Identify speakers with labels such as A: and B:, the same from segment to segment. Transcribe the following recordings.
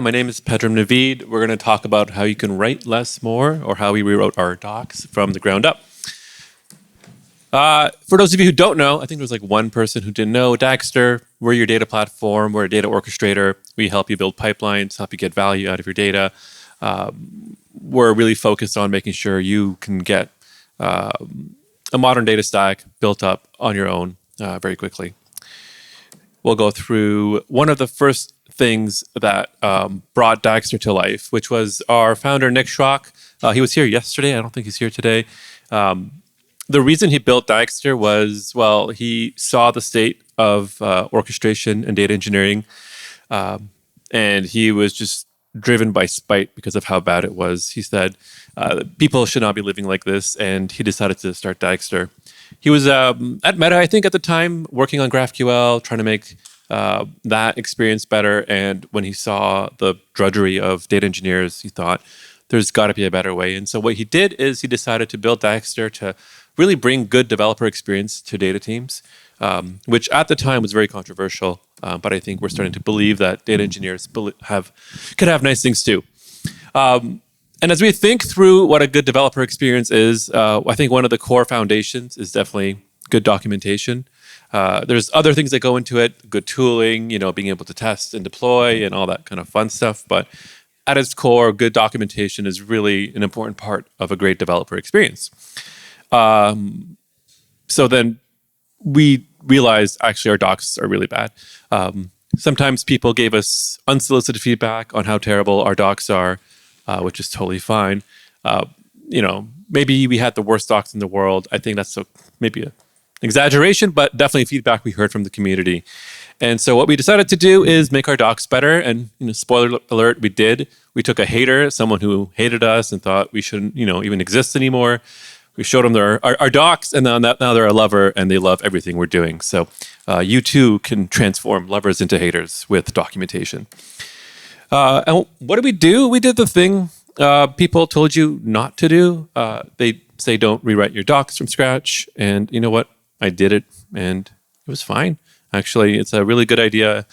A: My name is Pedram Navid. We're going to talk about how you can write less more, or how we rewrote our docs from the ground up. For those of you who don't know, I think there's like one person who didn't know, Dagster, we're your data platform. We're a data orchestrator. We help you build pipelines, help you get value out of your data. We're really focused on making sure you can get a modern data stack built up on your own very quickly. We'll go through one of the first things that brought Dagster to life, which was our founder, Nick Schrock. He was here yesterday. I don't think he's here today. The reason he built Dagster was, well, he saw the state of orchestration and data engineering, and he was just driven by spite because of how bad it was. He said, people should not be living like this, and he decided to start Dagster. He was at Meta, I think, at the time, working on GraphQL, trying to make that experience better. And when he saw the drudgery of data engineers, he thought, there's got to be a better way. And so what he did is he decided to build Dagster to really bring good developer experience to data teams, which at the time was very controversial. But I think we're starting to believe that data engineers could have nice things too. And as we think through what a good developer experience is, I think one of the core foundations is definitely good documentation. There's other things that go into it, good tooling, being able to test and deploy and all that kind of fun stuff. But at its core, good documentation is really an important part of a great developer experience. So then we realized actually our docs are really bad. Sometimes people gave us unsolicited feedback on how terrible our docs are, which is totally fine. Maybe we had the worst docs in the world. I think that's maybe an exaggeration, but definitely feedback we heard from the community. And so what we decided to do is make our docs better. And spoiler alert, we did. We took a hater, someone who hated us and thought we shouldn't, even exist anymore. We showed them our docs, and now they're a lover, and they love everything we're doing. So you too can transform lovers into haters with documentation. And what did we do? We did the thing people told you not to do. They say don't rewrite your docs from scratch. And you know what? I did it, and it was fine. Actually, it's a really good idea.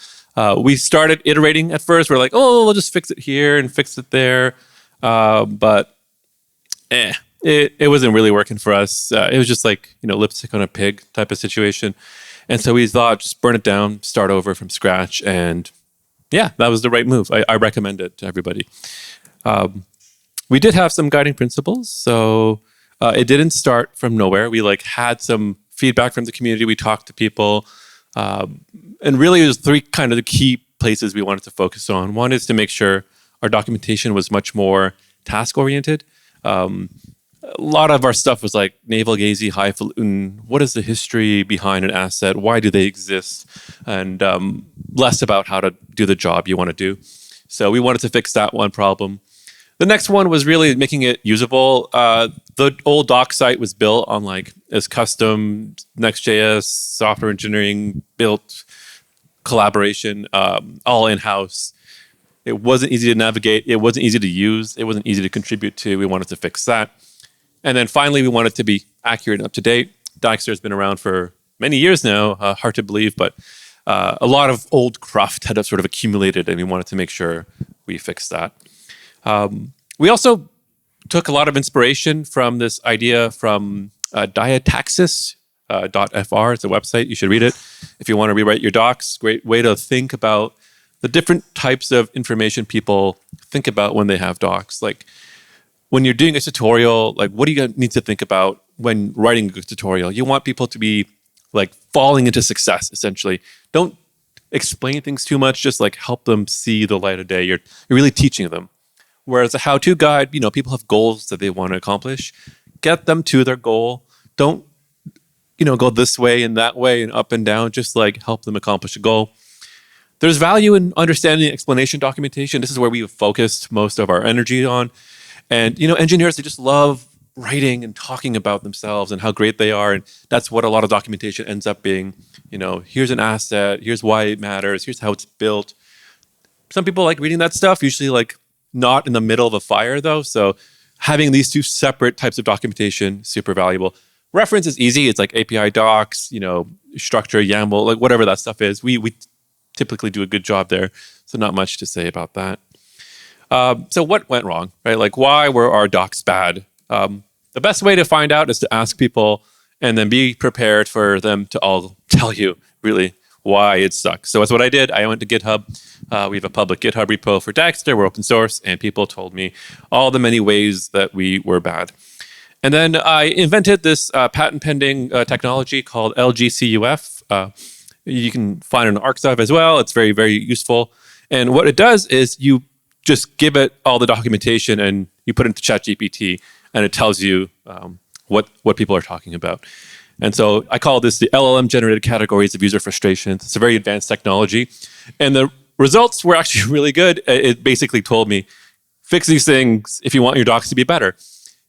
A: We started iterating at first. We're like, oh, we'll just fix it here and fix it there. But it wasn't really working for us. It was just like, lipstick on a pig type of situation. And so we thought, just burn it down, start over from scratch. And yeah, that was the right move. I recommend it to everybody. We did have some guiding principles. So it didn't start from nowhere. We had some feedback from the community. We talked to people. And really there's three kind of the key places we wanted to focus on. One is to make sure our documentation was much more task-oriented. A lot of our stuff was like navel-gazing, highfalutin. What is the history behind an asset? Why do they exist? And less about how to do the job you want to do. So we wanted to fix that one problem. The next one was really making it usable. The old doc site was built on as custom Next.js, software engineering, built collaboration, all in-house. It wasn't easy to navigate. It wasn't easy to use. It wasn't easy to contribute to. We wanted to fix that. And then finally, we wanted to be accurate and up to date. Dagster has been around for many years now, hard to believe, but a lot of old cruft had sort of accumulated, and we wanted to make sure we fixed that. We also took a lot of inspiration from this idea from diataxis.fr. It's a website. You should read it if you want to rewrite your docs. Great way to think about the different types of information people think about when they have docs. When you're doing a tutorial, what do you need to think about when writing a good tutorial? You want people to be falling into success, essentially. Don't explain things too much, just help them see the light of day. You're really teaching them. Whereas a how-to guide, people have goals that they want to accomplish. Get them to their goal. Don't, go this way and that way and up and down. Just help them accomplish a goal. There's value in understanding explanation documentation. This is where we've focused most of our energy on. And, engineers, they just love writing and talking about themselves and how great they are. And that's what a lot of documentation ends up being. Here's an asset. Here's why it matters. Here's how it's built. Some people like reading that stuff, usually not in the middle of a fire though. So having these two separate types of documentation, super valuable. Reference is easy. It's API docs, structure, YAML, whatever that stuff is. We typically do a good job there. So not much to say about that. So what went wrong, right? Like, why were our docs bad? The best way to find out is to ask people and then be prepared for them to all tell you really why it sucks. So that's what I did. I went to GitHub. We have a public GitHub repo for Dagster. We're open source, and people told me all the many ways that we were bad. And then I invented this patent pending technology called LGCUF. You can find it in arXiv as well. It's very, very useful. And what it does is you just give it all the documentation and you put it into ChatGPT, and it tells you what people are talking about. And so I call this the LLM generated categories of user frustrations. It's a very advanced technology. And the results were actually really good. It basically told me, fix these things if you want your docs to be better.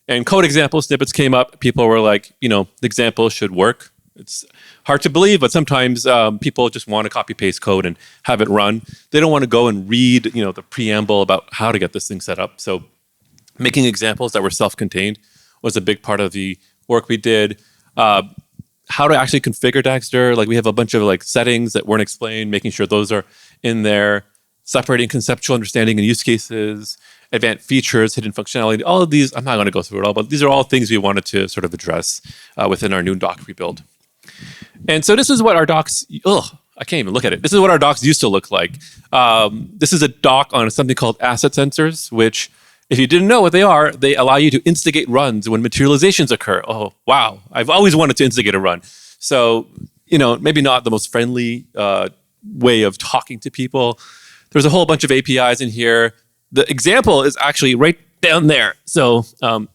A: And code example snippets came up. People were like, the example should work. It's hard to believe, but sometimes people just want to copy paste code and have it run. They don't want to go and read, the preamble about how to get this thing set up. So making examples that were self-contained was a big part of the work we did. How to actually configure Dagster. Like, we have a bunch of settings that weren't explained, making sure those are in there, separating conceptual understanding and use cases, advanced features, hidden functionality. All of these, I'm not going to go through it all, but these are all things we wanted to sort of address within our new doc rebuild. And so this is what our docs, I can't even look at it. This is what our docs used to look like. This is a doc on something called asset sensors, which, if you didn't know what they are, they allow you to instigate runs when materializations occur. Oh, wow. I've always wanted to instigate a run. So, maybe not the most friendly way of talking to people. There's a whole bunch of APIs in here. The example is actually right down there. So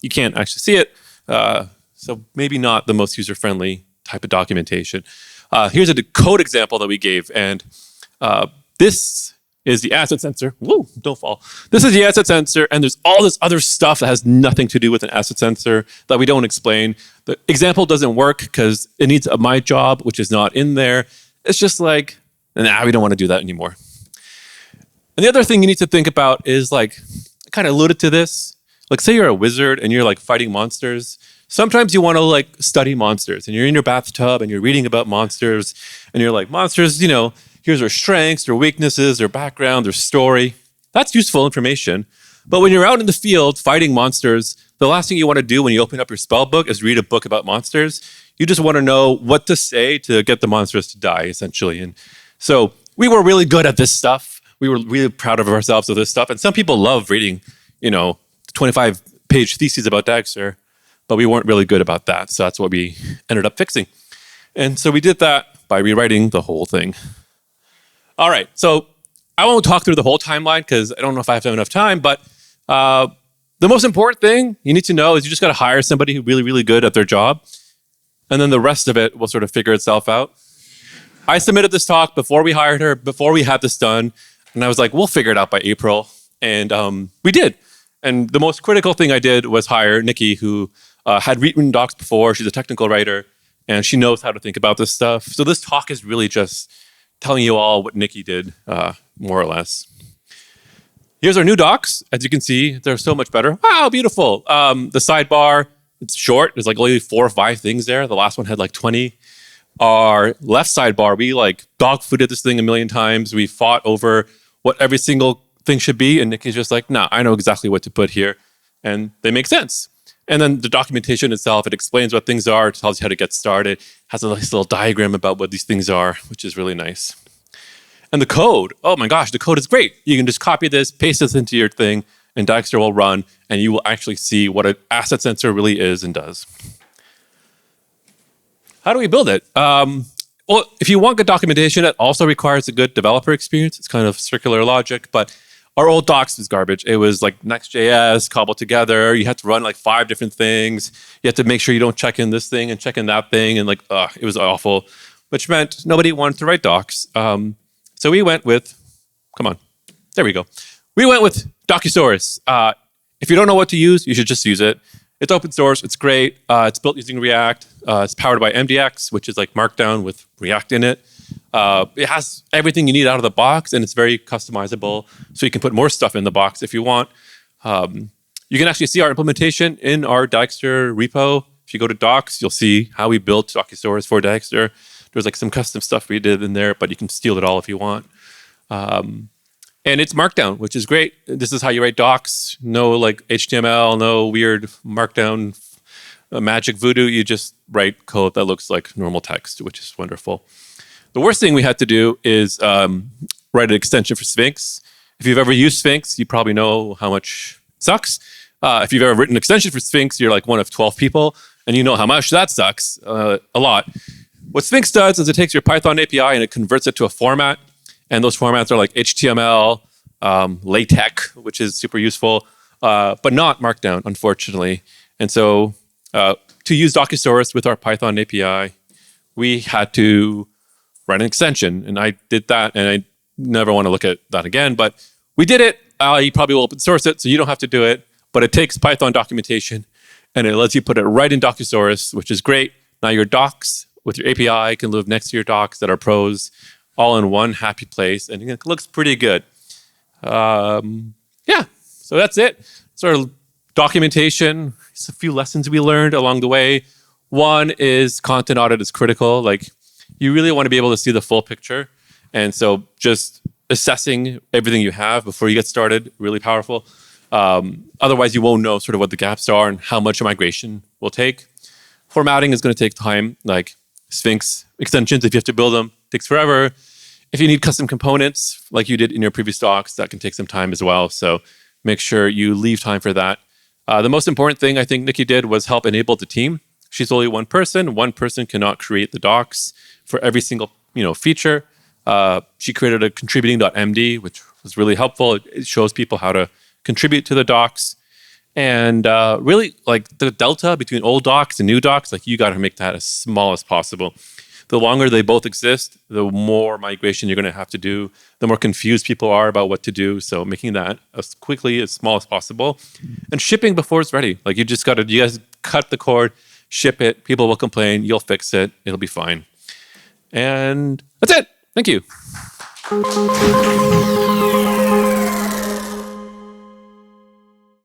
A: you can't actually see it. So maybe not the most user-friendly type of documentation. Here's a code example that we gave. And this is the asset sensor. Whoa, don't fall. This is the asset sensor, and there's all this other stuff that has nothing to do with an asset sensor that we don't explain. The example doesn't work because it needs a my job, which is not in there. It's just like, we don't want to do that anymore. And the other thing you need to think about is, I kind of alluded to this. Say you're a wizard and you're fighting monsters. Sometimes you want to study monsters, and you're in your bathtub and you're reading about monsters, and you're like, monsters, here's their strengths, their weaknesses, their background, their story. That's useful information. But when you're out in the field fighting monsters, the last thing you want to do when you open up your spell book is read a book about monsters. You just want to know what to say to get the monsters to die, essentially. And so we were really good at this stuff. We were really proud of ourselves with this stuff. And some people love reading, 25-page theses about Dagster, but we weren't really good about that. So that's what we ended up fixing. And so we did that by rewriting the whole thing. All right, so I won't talk through the whole timeline because I don't know if I have enough time, but the most important thing you need to know is you just got to hire somebody who's really, really good at their job, and then the rest of it will sort of figure itself out. I submitted this talk before we hired her, before we had this done, and I was like, we'll figure it out by April, and we did. And the most critical thing I did was hire Nikki, who had written docs before. She's a technical writer, and she knows how to think about this stuff. So this talk is really just telling you all what Nikki did, more or less. Here's our new docs. As you can see, they're so much better. Wow, beautiful. The sidebar, it's short. There's only 4 or 5 things there. The last one had 20. Our left sidebar, we dog-fooded this thing a million times. We fought over what every single thing should be. And Nikki's just like, nah, I know exactly what to put here. And they make sense. And then the documentation itself, it explains what things are, tells you how to get started, has a nice little diagram about what these things are, which is really nice. And the code, oh my gosh, the code is great. You can just copy this, paste this into your thing, and Dagster will run, and you will actually see what an asset sensor really is and does. How do we build it? Well, if you want good documentation, it also requires a good developer experience. It's kind of circular logic, but our old docs was garbage. It was Next.js cobbled together. You had to run 5 different things. You had to make sure you don't check in this thing and check in that thing. And it was awful, which meant nobody wanted to write docs. So we went with, come on, there we go. We went with Docusaurus. If you don't know what to use, you should just use it. It's open source. It's great. It's built using React. It's powered by MDX, which is Markdown with React in it. It has everything you need out of the box, and it's very customizable. So you can put more stuff in the box if you want. You can actually see our implementation in our Dagster repo. If you go to docs, you'll see how we built Docusaurus for Dagster. There's some custom stuff we did in there, but you can steal it all if you want. And it's Markdown, which is great. This is how you write docs. No like HTML, no weird Markdown magic voodoo. You just write code that looks like normal text, which is wonderful. The worst thing we had to do is write an extension for Sphinx. If you've ever used Sphinx, you probably know how much it sucks. If you've ever written an extension for Sphinx, you're like one of 12 people, and you know how much that sucks, a lot. What Sphinx does is it takes your Python API and it converts it to a format. And those formats are like HTML, LaTeX, which is super useful, but not Markdown, unfortunately. And so to use Docusaurus with our Python API, we had to write an extension. And I did that, and I never want to look at that again. But we did it. You probably will open source it, so you don't have to do it. But it takes Python documentation, and it lets you put it right in Docusaurus, which is great. Now your docs with your API can live next to your docs that are pros, all in one happy place, and it looks pretty good. Yeah, so that's it. Sort of documentation. It's a few lessons we learned along the way. One is content audit is critical. Like, you really want to be able to see the full picture. And so just assessing everything you have before you get started, really powerful. Otherwise, you won't know sort of what the gaps are and how much a migration will take. Formatting is going to take time, like Sphinx extensions, if you have to build them, takes forever. If you need custom components, like you did in your previous docs, that can take some time as well. So make sure you leave time for that. The most important thing I think Nikki did was help enable the team. She's only one person. One person cannot create the docs for every single feature. She created a contributing.md, which was really helpful. It shows people how to contribute to the docs. And really, like the delta between old docs and new docs, like you got to make that as small as possible. The longer they both exist, the more migration you're going to have to do, the more confused people are about what to do. So making that as quickly, as small as possible, and shipping before it's ready. Like you guys cut the cord, ship it, people will complain, you'll fix it, it'll be fine. And that's it. Thank you.